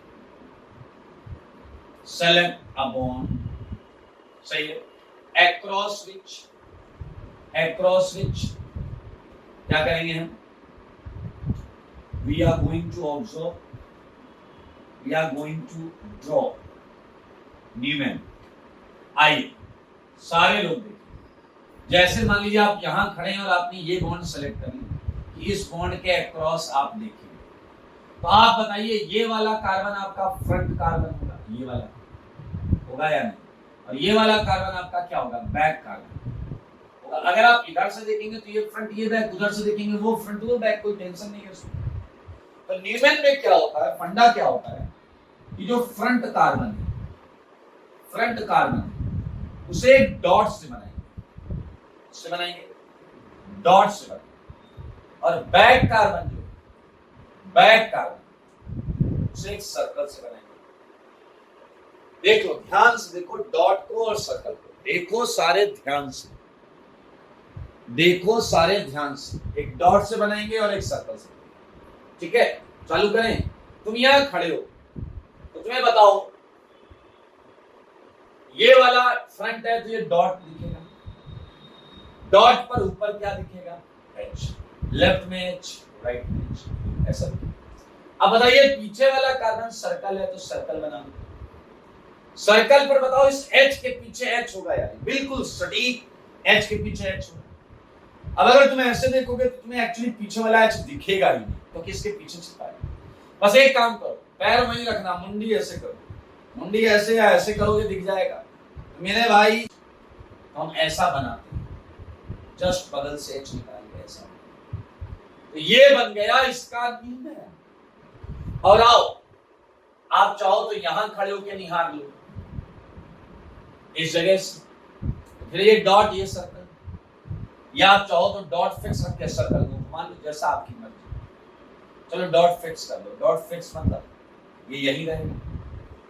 select a bond, सही है, अक्रॉस विच क्या करेंगे हम, we are going to observe, we are going to draw Newman. आइए सारे लोग देखिए, जैसे मान लीजिए आप यहां खड़े हैं और आपने ये बॉन्ड सेलेक्ट कर लिया कि इस बॉन्ड के अक्रॉस आप देखिए, तो आप बताइए ये वाला कार्बन आपका फ्रंट कार्बन होगा, ये वाला होगा या नहीं, और ये वाला कार्बन आपका क्या होगा, बैक कार्बन होगा। अगर आप इधर से देखेंगे तो ये फ्रंट ये बैक, उधर से देखेंगे वो फ्रंट वो बैक, कोई टेंशन नहीं है उसमें। तो न्यूमैन में क्या होता है, फंडा क्या होता है कि जो फ्रंट कार्बन है, फ्रंट कार्बन उसे डॉट से बनाएंगे, उससे बनाएंगे, डॉट से बनाएंगे, और बैक कार्बन जो बैक कार्बन उसे एक सर्कल से बनाएंगे। देख लो, ध्यान से देखो, डॉट को और सर्कल को देखो, सारे ध्यान से देखो, सारे ध्यान से, एक डॉट से बनाएंगे और एक सर्कल से, ठीक है। चालू करें। तुम यहां खड़े हो तो तुम्हें बताओ, ये वाला फ्रंट है तो ये डॉट दिखेगा, डॉट पर ऊपर क्या दिखेगा, एच, लेफ्ट में एच, राइट में एच, ऐसा। अब बताइए पीछे वाला कार्बन सर्कल है तो सर्कल बना लो, सर्कल पर बताओ इस एच के पीछे एच होगा यार, बिल्कुल सटीक एच के पीछे एच होगा। अब अगर तुम ऐसे देखोगे तो तुम्हें एक्चुअली पीछे वाला एच दिखेगा ही नहीं, तो किसके पीछे छिपा है। बस एक काम करो, पैर वहीं रखना, मुंडी ऐसे करो, मुंडी ऐसे या ऐसे करोगे दिख जाएगा। मेरे भाई हम ऐसा बनाते हैं, जस्ट बगल से एच निकाल के ऐसा, तो ये बन गया इसका न्यूमैन। और आओ, आप चाहो तो यहां खड़े होकर निहार लो इस जगह से, फिर ये डॉट, ये सर्कल, या आप चाहो तो डॉट फिक्स रख के सर्कल को घुमा लो, जैसा आपकी मर्जी। चलो डॉट फिक्स कर लो, डॉट फिक्स मतलब ये यही रहेगा,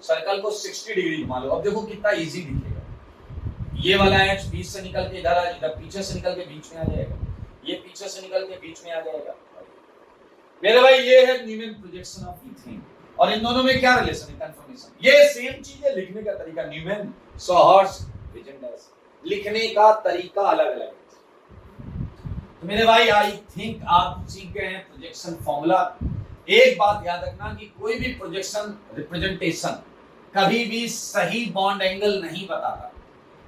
सर्कल को 60 डिग्री घुमा लो। अब देखो कितना इजी दिखेगा, ये वाला एच बीच से निकल के इधर, इधर पीछे से निकल के बीच में आ जाएगा, ये पीछे से निकल के बीच में आ जाएगा। मेरे भाई ये है न्यूमैन प्रोजेक्शन ऑफ ईथेन। और इन दोनों में क्या रिलेशन है, कंफर्मेशन। ये सेम चीज है, लिखने का तरीका न्यूमैन, सॉहर्स, विजेंडर्स, लिखने का तरीका अलग अलग है। तो मेरे भाई आई थिंक आप सीख गए हैं प्रोजेक्शन फॉर्मूला। एक बात याद रखना कि कोई भी प्रोजेक्शन रिप्रेजेंटेशन कभी भी सही बॉन्ड एंगल नहीं बताता,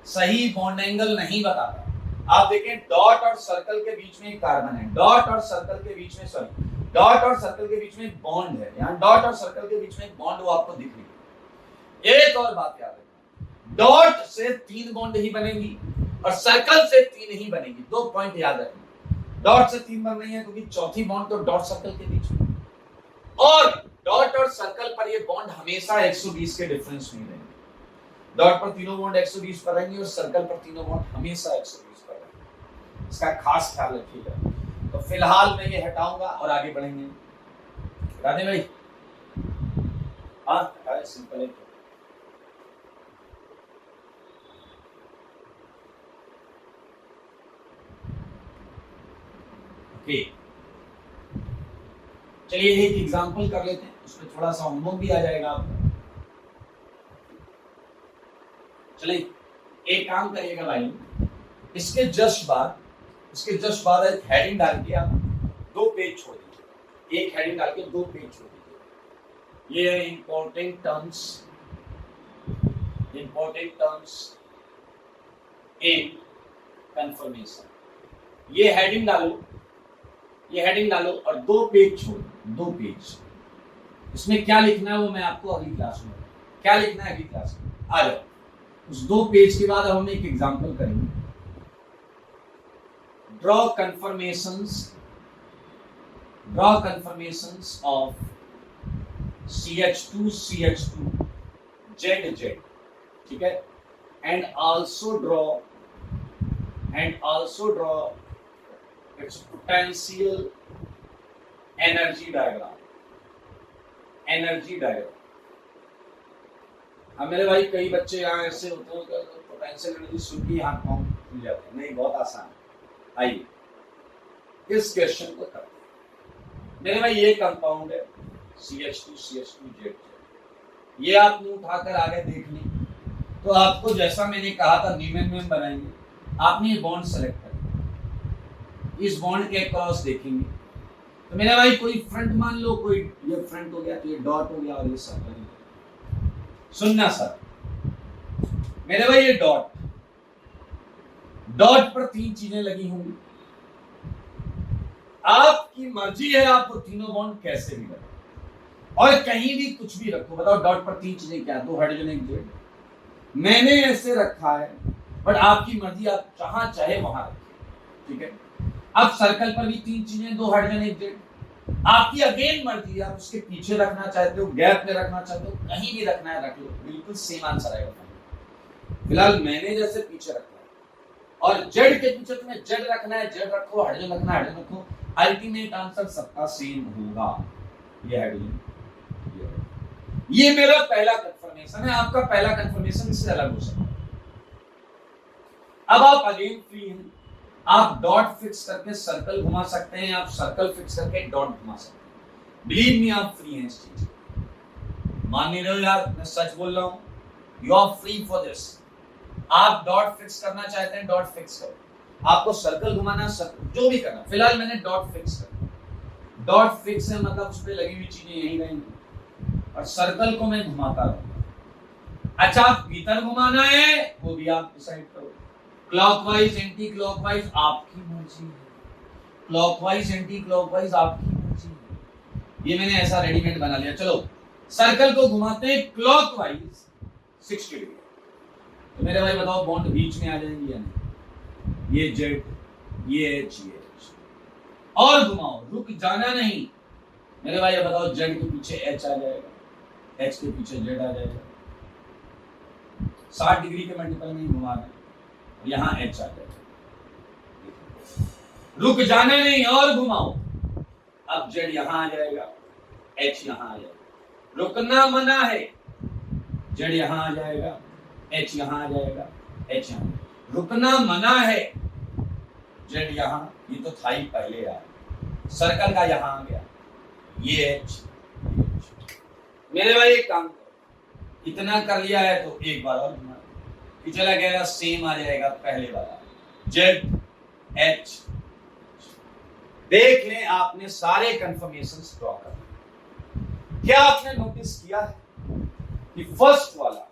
सही बॉन्ड एंगल नहीं बताता। आप देखें डॉट और सर्कल के बीच में एक कार्बन है, डॉट और सर्कल के बीच में, सॉरी, डॉट और सर्कल के बीच में एक बॉन्ड है, यहाँ डॉट और सर्कल के बीच में एक बॉन्ड वो आपको दिख रही है। एक और बात याद रखना, डॉट से 3 बॉन्ड ही बनेगी और सर्कल से 3 ही बनेगी। 2 पॉइंट याद रखना, डॉट से 3 बन रही है क्योंकि चौथी बॉन्ड तो डॉट सर्कल के बीच में, और डॉट और सर्कल पर ये बॉन्ड हमेशा 120 के डिफरेंस में रहेंगे। डॉट पर तीनों बॉन्ड 120 पर रहेंगे और सर्कल पर तीनों बॉन्ड हमेशा 120 पर रहेंगे। इसका खास ख्याल रखिएगा। तो फिलहाल मैं ये हटाऊंगा और आगे बढ़ेंगे। हटा दें भाई, हाँ हटाए, सिंपल है। के। चलिए एक एग्जांपल कर लेते हैं, उसमें थोड़ा सा होमवर्क भी आ जाएगा आपको। चलिए एक काम करिएगा भाई, इसके जस्ट बाद एक हेडिंग डाल के आप 2 पेज छोड़ दीजिए। एक हेडिंग डाल के 2 पेज छोड़ दीजिए। ये है इंपॉर्टेंट टर्म्स इन कंफर्मेशन। ये हेडिंग डालो और 2 पेज छोड़, 2 पेज। इसमें क्या लिखना है वो मैं आपको अगली क्लास में, आ जाओ। उस 2 पेज के बाद हम एक एग्जांपल करेंगे। Draw conformations of CH2 ZZ, ठीक है, and also draw its potential energy diagram। अब मेरे भाई कई बच्चे यहाँ ऐसे होते हैं पोटेंशियल एनर्जी सुन के हाथ पांव खुल जाते हैं। नहीं, बहुत आसान है। आइए इस क्वेश्चन को करते हैं। मेरे भाई ये कंपाउंड है CH2 ZZ। ये आप मुंह उठाकर आगे देख लें तो आपको जैसा मैंने कहा था न्यूमैन में बनाएंगे। आपने ये बॉन्ड सेलेक्ट कर, इस बॉन्ड के क्रॉस देखेंगे तो मेरा भाई कोई फ्रंट मान लो, कोई ये फ्रंट हो गया तो ये डॉट हो गया और ये सर्कल। सुनना सर मेरे भाई, ये डॉट पर 3 चीजें लगी होंगी। आपकी मर्जी है आपको तीनों बॉन्ड कैसे भी रखो और कहीं भी कुछ भी रखो। बताओ डॉट पर 3 चीजें क्या? 2 हाइड्रोजन 1 जेड। मैंने ऐसे रखा है बट आपकी मर्जी, आप जहां चाहे वहां रखिए, ठीक है। अब सर्कल पर भी 3 चीजें, 2 हाइड्रोजन 1 जेड। आपकी अगेन मर्जी, आप उसके पीछे रखना चाहते हो, गैप में रखना चाहते हो, कहीं भी रखना है रख लो, बिल्कुल सेम आंसर आएगा। फिलहाल मैंने जैसे पीछे रखा है और जेड के पीछे तुम्हें जेड रखना है, जेड रखो, हाइड्रोजन रखना है, हाइड्रोजन रखो, अल्टीमेट आंसर सबका सेम होगा। ये हाइड्रोजन, ये मेरा पहला कंफर्मेशन है। आपका पहला कंफर्मेशन इससे अलग हो सकता है। अब आप अगेन फ्री हैं, आप डॉट फिक्स करके सर्कल घुमा सकते हैं, आप सर्कल फिक्स करके डॉट घुमा सकते हैं। बिलीव मी, आप फ्री हैं इस चीज। मान नहीं रहे हो यार, मैं सच बोल रहा हूं। You are free for this. आप डॉट फिक्स करना चाहते हैं, डॉट फिक्स करो। आपको सर्कल घुमाना, सर्कल जो भी करना। फिलहाल मैंने डॉट फिक्स कर, डॉट फिक्स है मतलब उस पर लगी हुई चीजें यही रहेंगी और सर्कल को मैं घुमाता रहूंगा। अच्छा, भीतर घुमाना है वो भी आप डिसाइड करो। क्लॉकवाइज, एंटी क्लॉकवाइज आपकी मर्जी है। क्लॉकवाइज, एंटी क्लॉकवाइज आपकी मर्जी है। ये मैंने ऐसा रेडीमेड बना लिया। चलो सर्कल को घुमाते हैं क्लॉकवाइज 60 डिग्री। तो मेरे भाई बताओ बॉन्ड बीच में आ जाएंगे या नहीं? ये जेड, ये एच, ये एच। और घुमाओ, रुक जाना नहीं। मेरे भाई बताओ जेड के पीछे एच आ जाएगा, एच के पीछे जेड आ जाएगा। 60 डिग्री के मल्टीपल में घुमाना, यहां एच आ जाएगा। रुक जाना नहीं और घुमाओ। अब जेड यहां आ जाएगा, एच यहां आ जाएगा। रुकना मना है। जेड यहां आ जाएगा, एच यहां आ जाएगा, एच यहां। रुकना मना है। जेड यहां, ये तो था ही पहले यार, सर्कल का यहां आ गया, ये एच। मेरे भाई एक काम करो, इतना कर लिया है तो एक बार और घुमा, चला गया सेम आ जाएगा पहले वाला, जेड एच। देख लें आपने सारे कंफर्मेशंस ड्रॉ कर। क्या आपने नोटिस किया है कि फर्स्ट वाला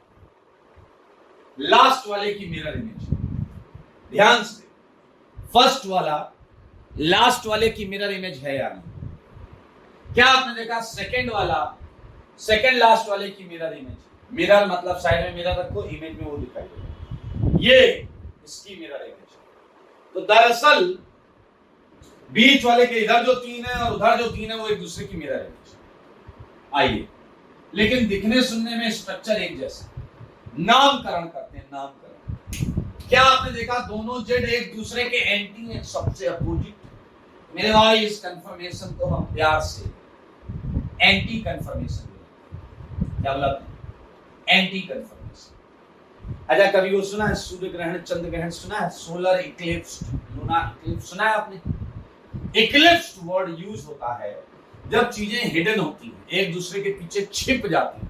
लास्ट वाले की मिरर इमेज? ध्यान से, फर्स्ट वाला लास्ट वाले की मिरर इमेज है या नहीं? क्या आपने देखा सेकंड वाला सेकंड लास्ट वाले की मिरर इमेज? मिरर मतलब साइड में मिरर रखो, इमेज में वो दिखाई देगा। ये इसकी मिरर इमेज। तो दरअसल बीच वाले के इधर जो 3 है और उधर जो 3 है वो एक दूसरे की मिरर इमेज। आइए, लेकिन दिखने सुनने में स्ट्रक्चर एक जैसा। नामकरण करते हैं, नामकरण। क्या आपने देखा दोनों जेड एक दूसरे के एंटी हैं, सबसे अपोजिट। मेरे भाई इस कंफर्मेशन को हम प्यार से एंटी कंफर्मेशन, क्या बोला एंटी कंफर्मेशन। अच्छा, कभी वो सुना है सूर्य ग्रहण, चंद्र ग्रहण सुना है? सोलर इक्लिप्स, लूनार इक्लिप्स सुना है आपने? इक्लिप्स्ड वर्ड यूज होता है जब चीजें हिडन होती हैं, एक दूसरे के पीछे छिप जाती हैं।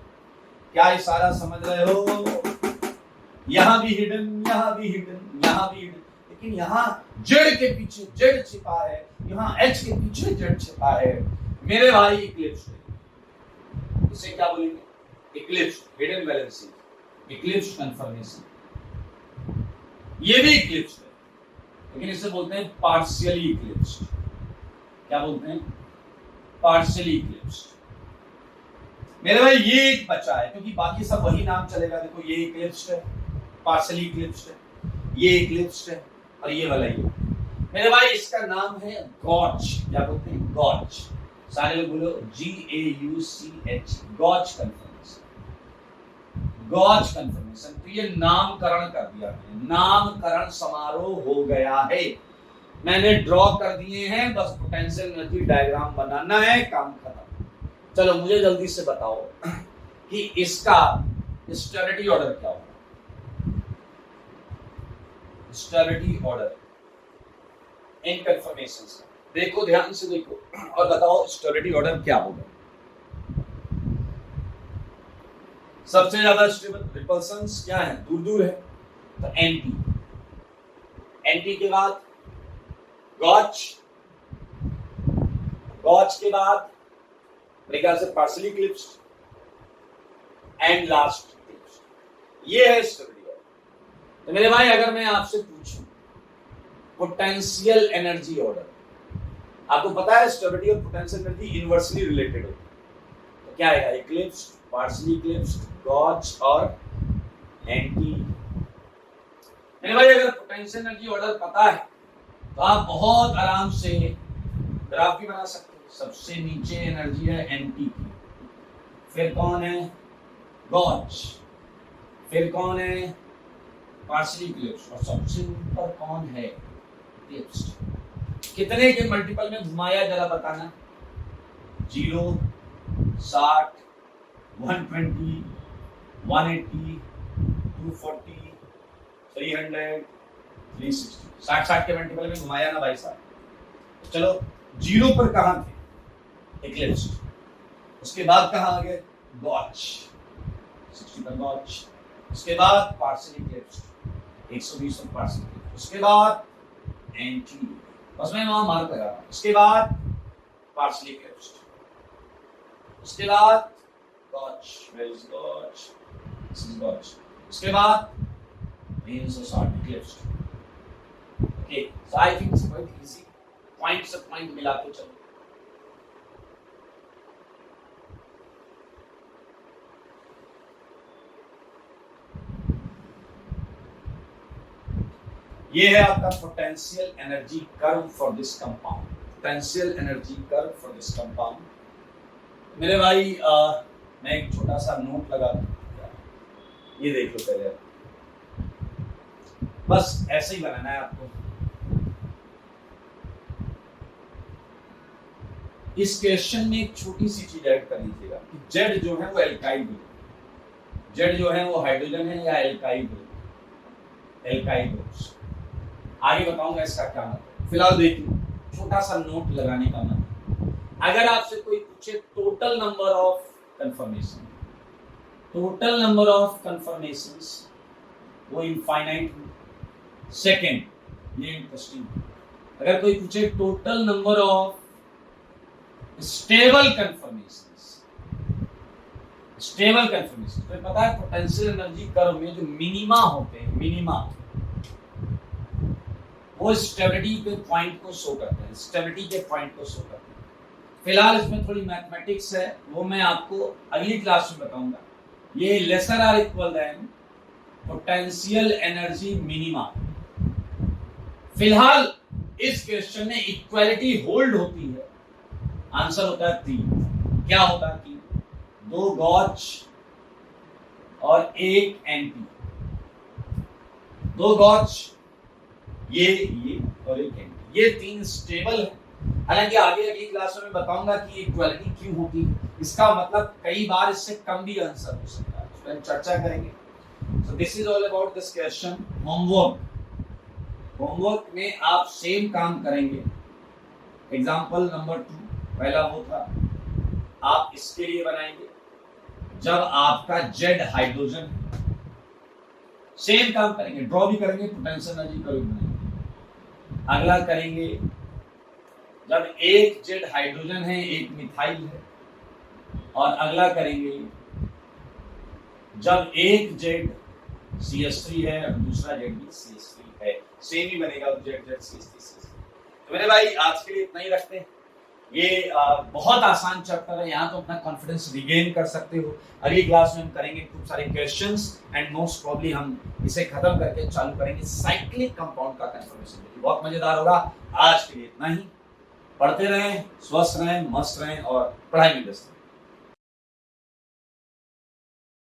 क्या इशारा समझ रहे हो? यहां भी हिडन, यहां भी हिडन, यहां भी हिडन, लेकिन यहां जेड के पीछे जेड छिपा है, यहां एच के पीछे जेड छिपा है। मेरे भाई इक्लिप्स्ड है। इसे क्या बोलेंगे? Eclipsed, hidden balancing, eclipsed confirmation. ये भी इक्लिप्स्ड है, लेकिन इसे बोलते हैं पार्शियली इक्लिप्स्ड। क्या बोलते हैं? Partially eclipsed. मेरे भाई ये एक बचा है, क्योंकि बाकी सब वही नाम चलेगा। देखो ये इक्लिप्स्ड है, पार्शियली इक्लिप्स्ड है, ये इक्लिप्स्ड है, और ये वाला ही। मेरे भाई इसका नाम है गॉच। क्या बोलते हैं? गॉच। सारे लोग बोलो GAUCH, गॉच कंफर्मेशन। गॉच कंफर्मेशन। तो ये नामकरण कर दिया मैंने, नामकरण समारोह हो गया है। मैंने ड्रॉ कर दिए हैं, बस पोटेंशियल एनर्जी डायग्राम बनाना है, काम खत्म। चलो मुझे जल्दी से बताओ कि इसका स्टेबिलिटी ऑर्डर क्या होगा? स्टेबिलिटी ऑर्डर इन कंफर्मेशंस का देखो, ध्यान से देखो और बताओ स्टेबिलिटी ऑर्डर क्या होगा। सबसे ज्यादा स्टेबल रिपल्शंस क्या है? दूर दूर है, तो एंटी। एंटी के बाद गॉच, गॉच के बाद मेरे ख्याल से partially eclipsed and last eclipsed. ये है स्टेबिलिटी ऑर्डर। तो मेरे भाई अगर मैं आपसे पूछूं पोटेंशियल एनर्जी ऑर्डर, आपको पता है स्टेबिलिटी और पोटेंशियल एनर्जी इनवर्सली रिलेटेड होती है। तो क्या आएगा? इक्लिप्स्ड, पार्शियली इक्लिप्स्ड, गॉच और एंटी। मेरे भाई अगर पोटेंशियल एनर्जी ऑर्डर पता है तो आप बहुत आराम से ग्राफ भी बना सकते हो। सबसे नीचे एनर्जी है एंटी की, फिर कौन है? गॉच, फिर कौन है? पार्शियली इक्लिप्स्ड, और सबसे ऊपर कौन है? इक्लिप्स्ड। कितने के मल्टीपल में घुमाया जरा बताना? 0, 60, 120, 180, 240, 300, 360, 60 के मल्टीपल में घुमाया ना भाई साहब। चलो 0 पर कहां थे? इक्लिप्स्ड। उसके बाद कहां आ गए? गॉच, 60 पर गॉच। उसके बाद पार्शियली इक्लिप्स्ड, 120 पर पार्शियली। उसके बाद एंटी, बस मैं वहां मार्क लगा रहा हूं। उसके बाद पार्शियली इक्लिप्स्ड, उसके बाद gauche, where is gauche? This is gauche. उसके बाद 360 eclipsed. Okay, so I think it's quite easy. Point से पॉइंट मिलाते चलो। ये है आपका potential energy curve for this compound. Potential energy curve for this compound. मेरे भाई मैं एक छोटा सा नोट लगा दूं, ये देख लो पहले, बस ऐसे ही बनाना है आपको। इस क्वेश्चन में एक छोटी सी चीज ऐड कर लीजिएगा कि जेड जो है वो एल्काइल ग्रुप, जेड जो है वो हाइड्रोजन है या एल्काइल ग्रुप, एल्काइल ग्रुप्स। आगे बताऊंगा इसका क्या मतलब। फिलहाल देखिए, छोटा सा नोट लगाने का मतलब, अगर आपसे कोई पूछे total number of confirmation, total number of confirmations वो इनफाइनाइट। सेकंड, ये इंटरेस्टिंग, अगर कोई पूछे total number of stable confirmations, stable confirmation, तो पता है पोटेंशियल एनर्जी कर्व में जो मिनिमा होते हैं, मिनिमा वो स्टेबिलिटी के पॉइंट को शो करते हैं, स्टेबिलिटी के पॉइंट को शो करते हैं। फिलहाल इसमें थोड़ी मैथमेटिक्स है, वो मैं आपको अगली क्लास में बताऊंगा। ये lesser or equal than potential energy minima. फिलहाल इस क्वेश्चन में इक्वालिटी होल्ड होती है, आंसर होता है 3। क्या होता है? 3, 2 गॉच और 1 एंटी, 2 गॉच, ये और 1 एंटी, ये 3 स्टेबल है। हालांकि आगे अगली क्लास में बताऊंगा कि इक्वालिटी क्यों होती है, इसका मतलब कई बार इससे कम भी आंसर हो सकता है, इस पर चर्चा करेंगे। So this is all about this question. Homework में आप सेम काम करेंगे, एग्जाम्पल नंबर 2, पहला वो था, आप इसके लिए बनाएंगे जब आपका जेड हाइड्रोजन, सेम काम करेंगे, ड्रॉ भी करेंगे, पोटेंशियल एनर्जी का भी बनाएंगे। अगला करेंगे जब एक जेड हाइड्रोजन है, एक मिथाइल है, और अगला करेंगे जब एक जेड CH3 है और दूसरा जेड भी CH3 है, सेम ही बनेगा जेड जेड CH3। तो मेरे भाई आज के लिए इतना ही रखते हैं। ये बहुत आसान चैप्टर है, यहाँ तो अपना कॉन्फिडेंस रिगेन कर सकते हो। अगली क्लास में हम करेंगे खूब सारे क्वेश्चंस एंड मोस्ट प्रॉब्ली हम इसे खत्म करके चालू करेंगे साइक्लिक कंपाउंड का कंफर्मेशन। बहुत मजेदार होगा। आज के लिए इतना ही। पढ़ते रहें, स्वस्थ रहें, मस्त रहें और पढ़ाई में व्यस्त रहें।